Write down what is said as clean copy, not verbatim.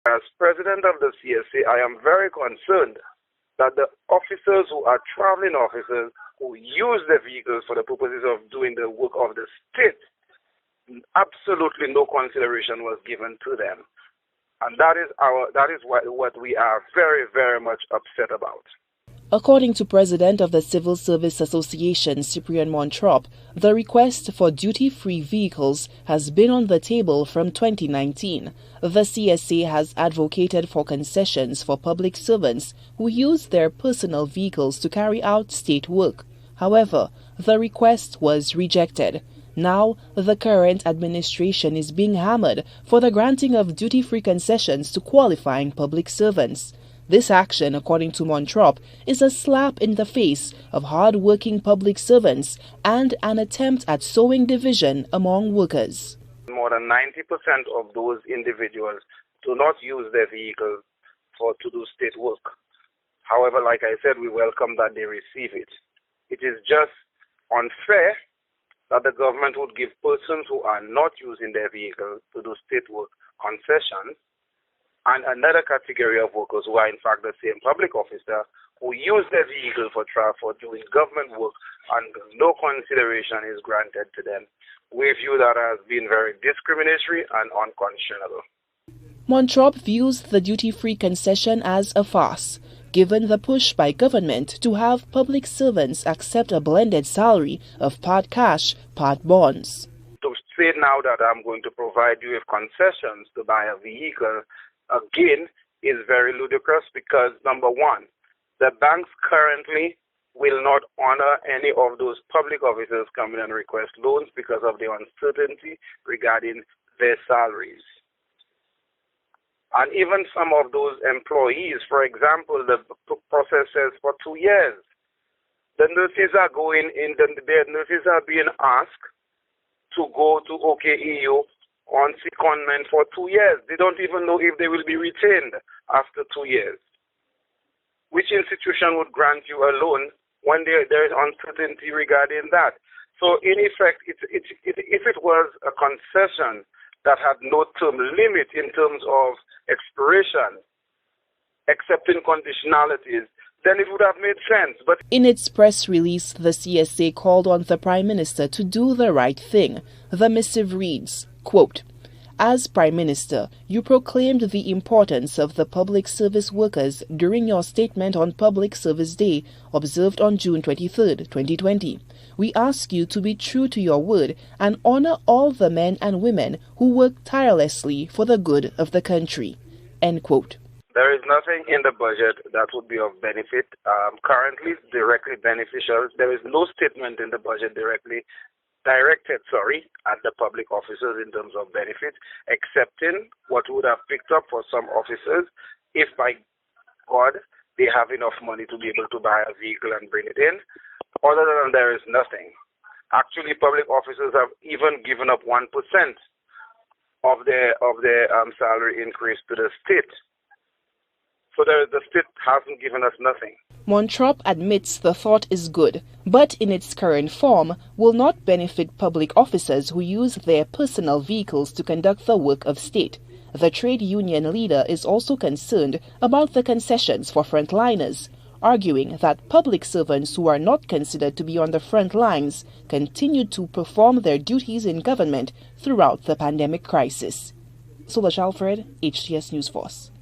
As president of the CSA, I am very concerned that the officers who are traveling officers who use the vehicles for the purposes of doing the work of the state, absolutely no consideration was given to them. And that is what we are very, very much upset about. According to President of the Civil Service Association, Cyprian Montrop, the request for duty-free vehicles has been on the table from 2019. The CSA has advocated for concessions for public servants who use their personal vehicles to carry out state work. However, the request was rejected. Now, the current administration is being hammered for the granting of duty-free concessions to qualifying public servants. This action, according to Montrop, is a slap in the face of hard-working public servants and an attempt at sowing division among workers. More than 90% of those individuals do not use their vehicles to do state work. However, like I said, we welcome that they receive it. It is just unfair that the government would give persons who are not using their vehicles to do state work concessions, and another category of workers who are in fact the same public officer who use their vehicle for doing government work and no consideration is granted to them. We view that as being very discriminatory and unconscionable. Montrop views the duty-free concession as a farce, given the push by government to have public servants accept a blended salary of part cash, part bonds. To say now that I'm going to provide you with concessions to buy a vehicle, again, is very ludicrous because, number one, the banks currently will not honor any of those public officers coming and request loans because of the uncertainty regarding their salaries. And even some of those employees, for example, the process says for 2 years. The nurses are their nurses are being asked to go to OKEU on secondment for 2 years. They don't even know if they will be retained after 2 years. Which institution would grant you a loan when there is uncertainty regarding that? So in effect, if it was a concession that had no term limit in terms of expiration, accepting conditionalities, then it would have made sense. But in its press release, the CSA called on the Prime Minister to do the right thing. The missive reads, quote, "As Prime Minister, you proclaimed the importance of the public service workers during your statement on Public Service Day, observed on June 23, 2020. We ask you to be true to your word and honor all the men and women who work tirelessly for the good of the country." End quote. There is nothing in the budget that would be of benefit, currently directly beneficial. There is no statement in the budget directed at the public officers in terms of benefits, excepting what would have picked up for some officers if, by God, they have enough money to be able to buy a vehicle and bring it in. Other than there is nothing. Actually, public officers have even given up 1% of their salary increase to the state. So the state hasn't given us nothing. Montrop admits the thought is good, but in its current form will not benefit public officers who use their personal vehicles to conduct the work of state. The trade union leader is also concerned about the concessions for frontliners, arguing that public servants who are not considered to be on the front lines continue to perform their duties in government throughout the pandemic crisis. Solange Alfred, HTS News Force.